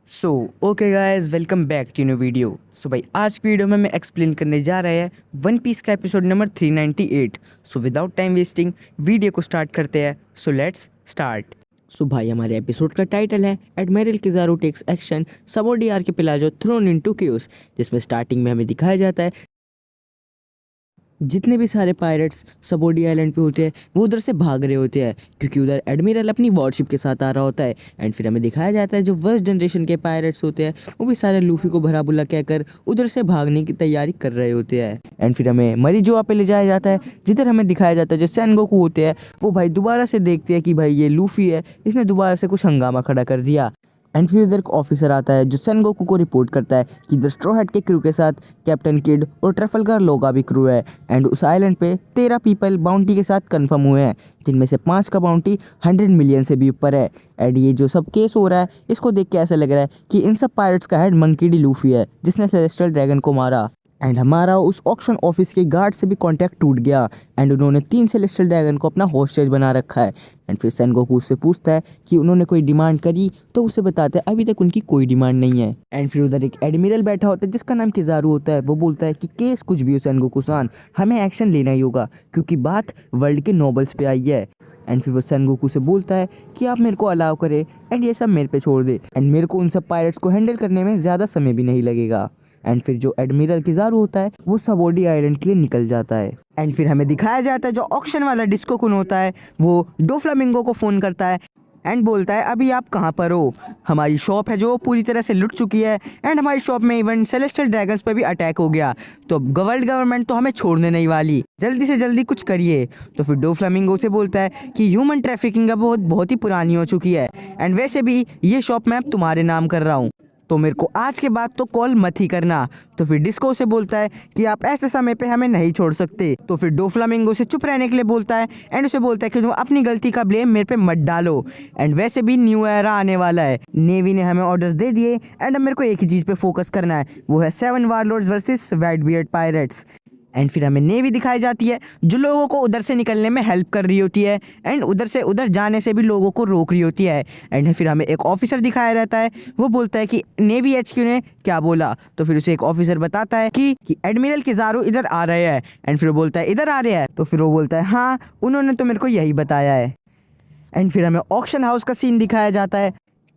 So okay guys, welcome back to new video. So भाई आज की वीडियो में मैं एक्सप्लेन करने जा रहा है वन पीस का episode number 398। So without time wasting video को स्टार्ट करते हैं। So let's start. सो भाई हमारे एपिसोड का टाइटल है admiral Kizaru takes action Sabaody Archipelago thrown into chaos, जिसमें स्टार्टिंग में हमें दिखाया जाता है जितने भी सारे पायरेट्स सबोडी आइलैंड पे होते हैं वो उधर से भाग रहे होते हैं क्योंकि उधर एडमिरल अपनी वॉरशिप के साथ आ रहा होता है। एंड फिर हमें दिखाया जाता है जो फर्स्ट जनरेशन के पायरेट्स होते हैं वो भी सारे लूफी को भरा बुला कहकर उधर से भागने की तैयारी कर रहे होते हैं। एंड फिर हमें मरीजुआ पे ले जाया जाता है जिधर हमें दिखाया जाता है जो सेनगोकू होते हैं वो भाई दोबारा से देखते हैं कि भाई ये लूफी है, इसने दोबारा से कुछ हंगामा खड़ा कर दिया। एंड फिर इधर एक ऑफिसर आता है जो सेनगोकू को रिपोर्ट करता है कि इधर स्ट्रॉ हैट के क्रू के साथ कैप्टन किड और ट्रफलगर लोगा भी क्रू है। एंड उस आइलैंड पे 13 पीपल बाउंटी के साथ कंफर्म हुए हैं, जिनमें से 5 का बाउंटी 100 मिलियन से भी ऊपर है। एंड ये जो सब केस हो रहा है इसको देख के ऐसा लग रहा है कि इन सब पायरेट्स का हेड मंकी डी लूफी है जिसने सेलेस्टियल ड्रैगन को मारा। एंड हमारा उस ऑक्शन ऑफिस के गार्ड से भी कांटेक्ट टूट गया एंड उन्होंने 3 सेलेस्टियल ड्रैगन को अपना हॉस्टेज बना रखा है। एंड फिर सेनगोकू उससे पूछता है कि उन्होंने कोई डिमांड करी तो उसे बताते हैं अभी तक उनकी कोई डिमांड नहीं है। एंड फिर उधर एक एडमिरल बैठा होता है जिसका नाम किज़ारू होता है। वो बोलता है कि केस कुछ भी हो सेनगोकू सान, हमें एक्शन लेना ही होगा क्योंकि बात वर्ल्ड के नोबल्स पे आई है। एंड फिर वो सेनगोकू से बोलता है कि आप मेरे को अलाउ करें एंड ये सब मेरे पे छोड़ दे एंड मेरे को उन सब पायरेट्स को हैंडल करने में ज़्यादा समय भी नहीं लगेगा। एंड फिर जो एडमिरल किज़ारू होता है वो सबोडी आइलैंड के लिए निकल जाता है। एंड फिर हमें दिखाया जाता है जो ऑक्शन वाला डिस्को कुन होता है वो डोफ्लामिंगो को फ़ोन करता है एंड बोलता है अभी आप कहाँ पर हो, हमारी शॉप है जो पूरी तरह से लुट चुकी है एंड हमारी शॉप में इवन सेलेस्टियल ड्रैगन्स पे भी अटैक हो गया, तो वर्ल्ड गवर्नमेंट तो हमें छोड़ने नहीं वाली, जल्दी से जल्दी कुछ करिए। तो फिर डोफ्लामिंगो से बोलता है कि ह्यूमन ट्रैफिकिंग अब बहुत ही पुरानी हो चुकी है एंड वैसे भी ये शॉप मैं अब तुम्हारे नाम कर रहा हूँ, तो मेरे को आज के बाद तो कॉल मत ही करना। तो फिर डिस्को से बोलता है कि आप ऐसे समय पे हमें नहीं छोड़ सकते। तो फिर डोफ्लामिंगो से चुप रहने के लिए बोलता है एंड उसे बोलता है कि तुम अपनी गलती का ब्लेम मेरे पे मत डालो एंड वैसे भी न्यू एरा आने वाला है, नेवी ने हमें ऑर्डर्स दे दिए एंड अब मेरे को एक ही चीज़ पे फोकस करना है, वो है 7 warlords versus white beard pirates. And फिर हमें नेवी दिखाई जाती है जो लोगों को उधर से निकलने में हेल्प कर रही होती है एंड उधर से उधर जाने से भी लोगों को रोक रही होती है। एंड फिर हमें एक ऑफिसर दिखाया रहता है, वो बोलता है कि नेवी एचक्यू ने क्या बोला। तो फिर उसे एक ऑफिसर बताता है कि एडमिरल किज़ारू इधर आ रहे हैं। एंड फिर वो बोलता है इधर आ रहे हैं, तो फिर वो बोलता है हाँ उन्होंने तो मेरे को यही बताया है। एंड फिर हमें ऑक्शन हाउस का सीन दिखाया जाता है,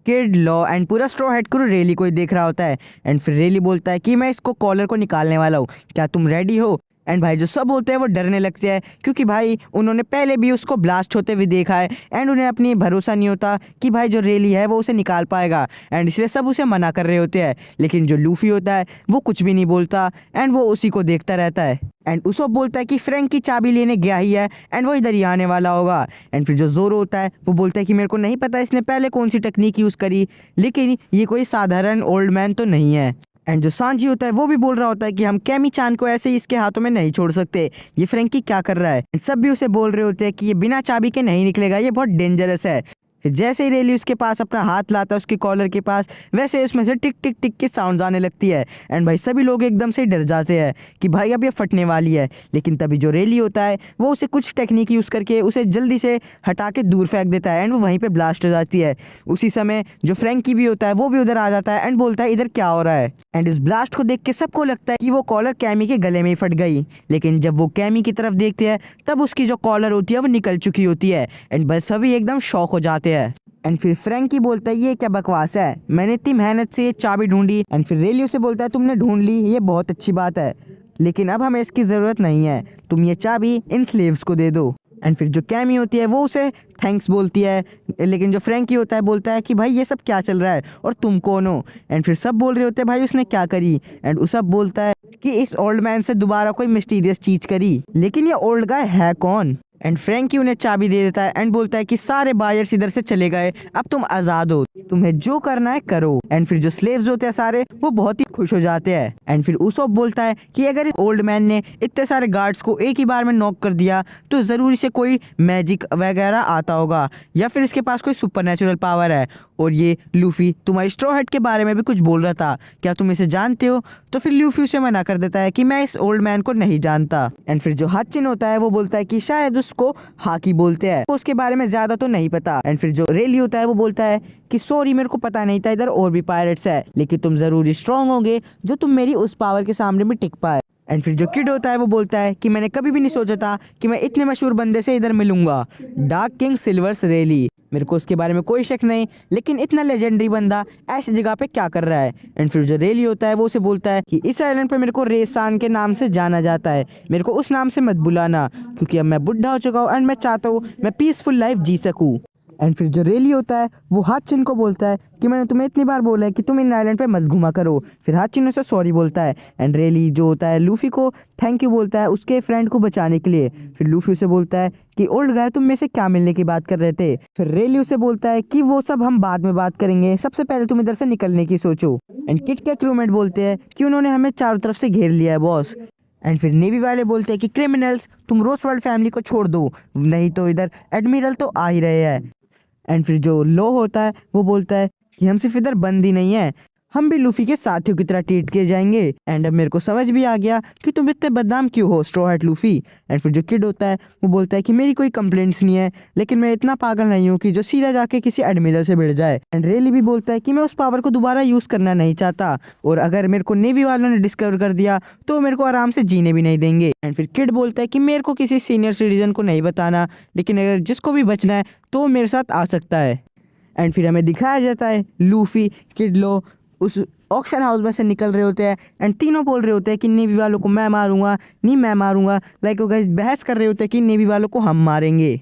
किड लॉ एंड पूरा स्ट्रॉ हेड क्रू रेली को ही देख रहा होता है। एंड फिर रेली बोलता है कि मैं इसको कॉलर को निकालने वाला हूँ, क्या तुम रेडी हो। एंड भाई जो सब होते हैं वो डरने लगते हैं क्योंकि भाई उन्होंने पहले भी उसको ब्लास्ट होते हुए देखा है एंड उन्हें अपनी भरोसा नहीं होता कि भाई जो रेली है वो उसे निकाल पाएगा एंड इसलिए सब उसे मना कर रहे होते हैं। लेकिन जो लूफी होता है वो कुछ भी नहीं बोलता एंड वो उसी को देखता रहता है। एंड उसो बोलता है कि फ्रैंक की चाबी लेने गया ही है एंड वो इधर ही आने वाला होगा। एंड फिर जो जोरो होता है वो बोलता है कि मेरे को नहीं पता इसने पहले कौन सी टेक्निक यूज़ करी, लेकिन ये कोई साधारण ओल्ड मैन तो नहीं है। एंड जो सांजी होता है वो भी बोल रहा होता है कि हम कैमी चान को ऐसे ही इसके हाथों में नहीं छोड़ सकते, ये फ्रैंकी क्या कर रहा है। सब भी उसे बोल रहे होते हैं कि ये बिना चाबी के नहीं निकलेगा, ये बहुत डेंजरस है। फिर जैसे ही रेली उसके पास अपना हाथ लाता है उसके कॉलर के पास, वैसे उसमें से टिक टिक टिक की साउंड्स आने लगती है एंड भाई सभी लोग एकदम से डर जाते हैं कि भाई अब ये फटने वाली है। लेकिन तभी जो रेली होता है वो उसे कुछ टेक्निक यूज़ करके उसे जल्दी से हटा के दूर फेंक देता है एंड वो वहीं पे ब्लास्ट हो जाती है। उसी समय जो फ्रैंकी भी होता है वो भी उधर आ जाता है एंड बोलता है इधर क्या हो रहा है। एंड इस ब्लास्ट को देख के सबको लगता है कि वो कॉलर कैमी के गले में ही फट गई, लेकिन जब वो कैमी की तरफ देखते हैं तब उसकी जो कॉलर होती है वो निकल चुकी होती है एंड बस सभी एकदम शॉक हो जाते हैं। एंड फिर फ्रैंकी बोलता है ये क्या बकवास है, मैंने इतनी मेहनत से ये चाबी ढूंढी। एंड फिर रेलियो से बोलता है तुमने ढूंढ ली, ये बहुत अच्छी बात है, लेकिन अब हमें इसकी ज़रूरत नहीं है, तुम ये चाबी इन स्लेव्स को दे दो। एंड फिर जो कैमी होती है वो उसे थैंक्स बोलती है, लेकिन जो फ्रैंकी होता है बोलता है कि भाई ये सब क्या चल रहा है और तुम कौन हो। एंड फिर सब बोल रहे होते हैं भाई उसने क्या करी। एंड उस सब बोलता है कि इस ओल्ड मैन से दोबारा कोई मिस्टीरियस चीज़ करी, लेकिन ये ओल्ड गाय है कौन। एंड फ्रैंकी उन्हें चाबी दे देता है एंड बोलता है कि सारे बायर्स इधर से चले गए, अब तुम आज़ाद हो, तुम्हें जो करना है करो। एंड फिर जो स्लेव्स होते हैं सारे वो बहुत ही खुश हो जाते हैं। एंड फिर उसोप बोलता है कि अगर इस ओल्ड मैन ने इतने सारे गार्ड्स को एक ही बार में नॉक कर दिया तो ज़रूरी से कोई मैजिक वगैरह आता होगा या फिर इसके पास कोई सुपरनेचुरल पावर है। और ये लूफी तुम्हारी स्ट्रॉ हैट के बारे में भी कुछ बोल रहा था, क्या तुम इसे जानते हो? तो फिर लूफी उसे मना कर देता है कि मैं इस ओल्ड मैन को नहीं जानता। एंड फिर जो हाचिन होता है वो बोलता है कि शायद उसको हाकी बोलते हैं, उसके बारे में ज्यादा तो नहीं पता। एंड फिर जो रेली होता है वो बोलता है कि सॉरी मेरे को पता नहीं था इधर और भी पायरेट्स है, लेकिन तुम जरूरी स्ट्रांग होगे जो तुम मेरी उस पावर के सामने भी टिक पाए। एंड फिर जो किड होता है वो बोलता है कि मैंने कभी भी नहीं सोचा था कि मैं इतने मशहूर बंदे से इधर मिलूंगा, डार्क किंग सिल्वर्स रेली। मेरे को उसके बारे में कोई शक नहीं, लेकिन इतना लेजेंडरी बंदा ऐसी जगह पे क्या कर रहा है? एंड फिर जो रेली होता है वो उसे बोलता है कि इस आइलैंड पे मेरे को रेसान के नाम से जाना जाता है, मेरे को उस नाम से मत बुलाना, क्योंकि अब मैं बुढ़ा हो चुका हूँ एंड मैं चाहता हूँ मैं पीसफुल लाइफ जी सकूँ। एंड फिर जो रेली होता है वो हाचिन को बोलता है कि मैंने तुम्हें इतनी बार बोला है कि तुम इन आइलैंड पे मत घुमा करो। फिर हाचिन उसे सॉरी बोलता है एंड रेली जो होता है लूफी को थैंक यू बोलता है उसके फ्रेंड को बचाने के लिए। फिर लूफी उसे बोलता है कि ओल्ड गाय तुम मेरे से क्या मिलने की बात कर रहे थे? फिर रेली उसे बोलता है कि वो सब हम बाद में बात करेंगे, सबसे पहले तुम इधर से निकलने की सोचो। एंड किट के क्रूमेट बोलते हैं कि उन्होंने हमें चारों तरफ से घेर लिया है बॉस। एंड फिर नेवी वाले बोलते हैं कि क्रिमिनल्स तुम रोसवर्ल्ड फैमिली को छोड़ दो, नहीं तो इधर एडमिरल तो आ ही रहे हैं। एंड फिर जो लो होता है वो बोलता है कि हम सिर्फ इधर बंदी नहीं है, हम भी लूफी के साथियों की तरह ट्रीट किए जाएंगे। एंड अब मेरे को समझ भी आ गया कि तुम इतने बदनाम क्यों हो स्ट्रॉ हैट लूफी। एंड फिर जो किड होता है वो बोलता है कि मेरी कोई कंप्लेंट्स नहीं है, लेकिन मैं इतना पागल नहीं हूँ कि जो सीधा जाके किसी एडमिरल से भिड़ जाए। एंड रेली भी बोलता है कि मैं उस पावर को दोबारा यूज़ करना नहीं चाहता, और अगर मेरे को नेवी वालों ने डिस्कवर कर दिया तो मेरे को आराम से जीने भी नहीं देंगे। एंड फिर किड बोलता है कि मेरे को किसी सीनियर सिटीजन को नहीं बताना, लेकिन अगर जिसको भी बचना है तो मेरे साथ आ सकता है। एंड फिर हमें दिखाया जाता है लूफी, किड, लो उस ऑक्शन हाउस में से निकल रहे होते हैं एंड तीनों बोल रहे होते हैं कि नेवी वालों को मैं मारूंगा, नहीं मैं मारूंगा, लाइक वो गाइस बहस कर रहे होते हैं कि नेवी वालों को हम मारेंगे।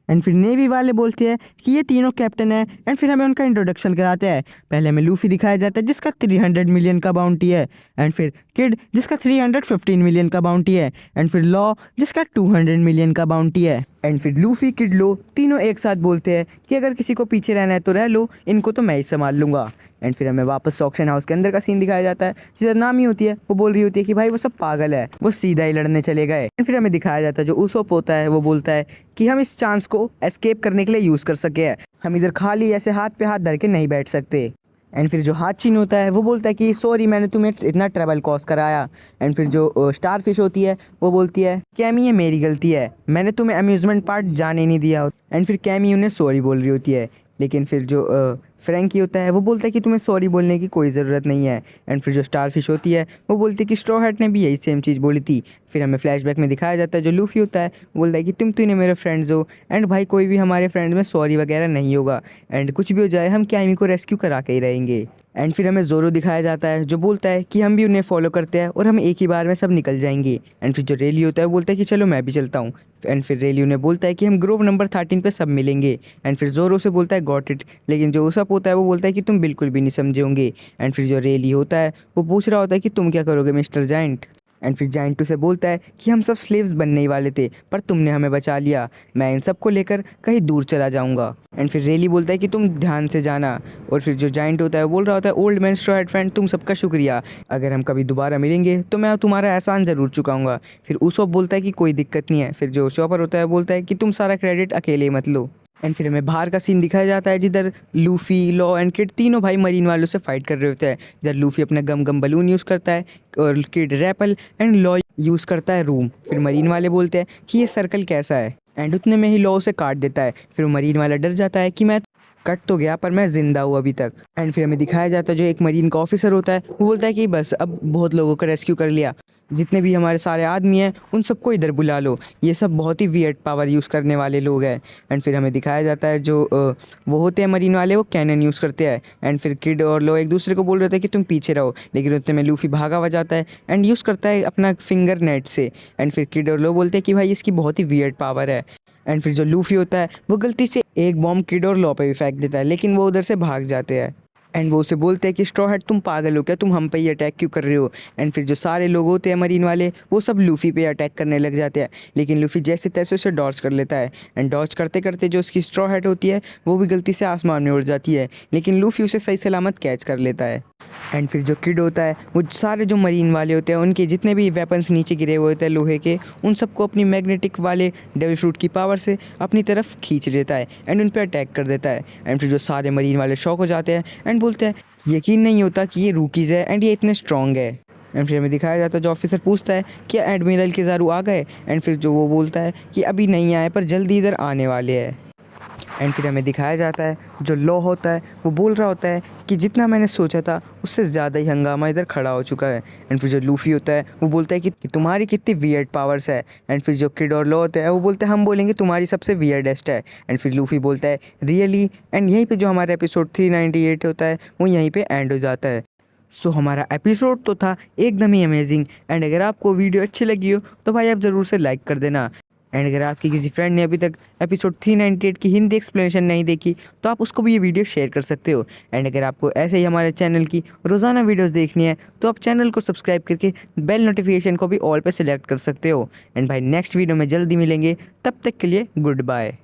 एंड फिर नेवी वाले बोलते हैं कि ये तीनों कैप्टन है। एंड फिर हमें उनका इंट्रोडक्शन कराते हैं। पहले हमें लूफी दिखाया जाता है जिसका 300 मिलियन का बाउंटी है, एंड फिर किड जिसका 315 मिलियन का बाउंटी है, एंड फिर लॉ जिसका 200 मिलियन का बाउंटी है। एंड फिर लूफी, किड, लो तीनों एक साथ बोलते हैं कि अगर किसी को पीछे रहना है तो रह लो, इनको तो मैं ही संभाल लूंगा। एंड फिर हमें वापस ऑक्शन हाउस के अंदर का सीन दिखाया जाता है। जिधर नामी होती है वो बोल रही होती है कि भाई वो सब पागल है, वो सीधा ही लड़ने चले गए। एंड फिर हमें दिखाया जाता है जो उसोप होता है वो बोलता है कि हम इस चांस को एस्केप करने के लिए यूज़ कर सके हैं, हम इधर खाली ऐसे हाथ पे हाथ धर के नहीं बैठ सकते। एंड फिर जो हाचिन होता है वो बोलता है कि सॉरी मैंने तुम्हें इतना ट्रबल कॉज कराया। एंड फिर जो स्टारफिश होती है वो बोलती है कैमी ये मेरी गलती है, मैंने तुम्हें अम्यूज़मेंट पार्क जाने नहीं दिया। एंड फिर कैमी उन्हें सॉरी बोल रही होती है, लेकिन फिर जो फ्रैंकी होता है वो बोलता है कि तुम्हें सॉरी बोलने की कोई ज़रूरत नहीं है। एंड फिर जो स्टारफिश होती है वो बोलती है कि स्ट्रॉ हैट ने भी यही सेम चीज़ बोली थी। फिर हमें फ्लैशबैक में दिखाया जाता है जो लूफी होता है वो बोलता है कि तुम तीनों मेरे फ्रेंड्स हो, एंड भाई कोई भी हमारे फ्रेंड में सॉरी वगैरह नहीं होगा, एंड कुछ भी हो जाए हम कैमी को रेस्क्यू करा के ही रहेंगे। एंड फिर हमें जोरो दिखाया जाता है जो बोलता है कि हम भी उन्हें फॉलो करते हैं और हम एक ही बार में सब निकल जाएंगे। एंड फिर जो रेली होता है वो बोलता है कि चलो मैं भी चलता हूँ। एंड फिर रेली उन्हें बोलता है कि हम ग्रोव नंबर 13 पे सब मिलेंगे। एंड फिर जोरो से बोलता है गॉट इट, लेकिन जो उसप होता है वो बोलता है कि तुम बिल्कुल भी नहीं समझे होंगे। एंड फिर जो रेली होता है वो पूछ रहा होता है कि तुम क्या करोगे मिस्टर जाइंट। एंड फिर जाइंट उसे बोलता है कि हम सब स्लेव्स बनने ही वाले थे पर तुमने हमें बचा लिया, मैं इन सबको लेकर कहीं दूर चला जाऊंगा। एंड फिर रेली बोलता है कि तुम ध्यान से जाना। और फिर जो जाइंट होता है वो बोल रहा होता है old man straw hat friend तुम सबका शुक्रिया, अगर हम कभी दोबारा मिलेंगे तो मैं तुम्हारा एहसान ज़रूर चुकाऊंगा। फिर उसोप बोलता है कि कोई दिक्कत नहीं है। फिर जो शॉपर होता है बोलता है कि तुम सारा क्रेडिट अकेले मत लो। एंड फिर हमें बाहर का सीन दिखाया जाता है जिधर लूफी, लॉ एंड किड तीनों भाई मरीन वालों से फाइट कर रहे होते हैं। जिधर लूफी अपना गम गम बलून यूज़ करता है और kid rappel and law use करता है रूम। फिर मरीन वाले बोलते हैं कि ये सर्कल कैसा है, एंड उतने में ही लॉ उसे काट देता है। फिर मरीन वाला डर जाता है कि मैं कट तो गया पर मैं जिंदा हूँ अभी तक। एंड फिर हमें दिखाया जाता है जो एक मरीन का ऑफिसर होता है वो बोलता है कि बस अब बहुत लोगों को रेस्क्यू कर लिया, जितने भी हमारे सारे आदमी हैं उन सबको इधर बुला लो, ये सब बहुत ही वियर्ड पावर यूज़ करने वाले लोग हैं। एंड फिर हमें दिखाया जाता है जो वो होते हैं मरीन वाले वो कैनन यूज़ करते हैं। एंड फिर किड और लो एक दूसरे को बोल रहे थे कि तुम पीछे रहो, लेकिन उतने में लूफी भागा हुआ जाता है एंड यूज़ करता है अपना फिंगर नेट से। एंड फिर किड और लो बोलते हैं कि भाई इसकी बहुत ही वियर्ड पावर है। एंड फिर जो लूफी होता है वो गलती से एक बॉम्ब किड और लॉ पे भी फेंक देता है, लेकिन वो उधर से भाग जाते हैं। एंड वो उसे बोलते हैं कि स्ट्रॉ हैट तुम पागल हो क्या, तुम हम पे ही अटैक क्यों कर रहे हो। एंड फिर जो सारे लोग होते हैं मरीन वाले वो सब लूफी पे अटैक करने लग जाते हैं, लेकिन लूफी जैसे तैसे उसे डॉज कर लेता है। एंड डॉज करते करते जो उसकी स्ट्रॉ हैट होती है वो भी गलती से आसमान में उड़ जाती है, लेकिन लूफी उसे सही सलामत कैच कर लेता है। एंड फिर जो किड होता है वो सारे जो मरीन वाले होते हैं उनके जितने भी वेपन्स नीचे गिरे हुए होते हैं लोहे के, उन सबको अपनी मैग्नेटिक वाले डेविल फ्रूट की पावर से अपनी तरफ खींच लेता है एंड उन पर अटैक कर देता है। एंड फिर जो सारे मरीन वाले शॉक हो जाते हैं एंड बोलते हैं यकीन नहीं होता कि ये रूकीज़ है एंड ये इतने स्ट्रॉन्ग है। एंड फिर हमें दिखाया जाता है जो ऑफिसर पूछता है कि एडमिरल किज़ारू आ गए, एंड फिर जो वो बोलता है कि अभी नहीं आए पर जल्दी इधर आने वाले हैं। एंड फिर हमें दिखाया जाता है जो लॉ होता है वो बोल रहा होता है कि जितना मैंने सोचा था उससे ज़्यादा ही हंगामा इधर खड़ा हो चुका है। एंड फिर जो लूफी होता है वो बोलता है कि तुम्हारी कितनी वियर्ड पावर्स है। एंड फिर जो किड और लॉ होता है वो बोलते हैं हम बोलेंगे तुम्हारी सबसे वियर्डेस्ट है। एंड फिर लूफी बोलता है रियली। एंड यहीं पे जो हमारा एपिसोड 398 होता है वो यहीं पे एंड हो जाता है। सो हमारा एपिसोड तो था एकदम ही अमेजिंग। एंड अगर आपको वीडियो अच्छी लगी हो तो भाई आप ज़रूर से लाइक कर देना। एंड अगर आपकी किसी फ्रेंड ने अभी तक एपिसोड 398 की हिंदी एक्सप्लेनेशन नहीं देखी तो आप उसको भी ये वीडियो शेयर कर सकते हो। एंड अगर आपको ऐसे ही हमारे चैनल की रोज़ाना वीडियोस देखनी है तो आप चैनल को सब्सक्राइब करके बेल नोटिफिकेशन को भी ऑल पे सिलेक्ट कर सकते हो। एंड भाई नेक्स्ट वीडियो में जल्दी मिलेंगे, तब तक के लिए गुड बाय।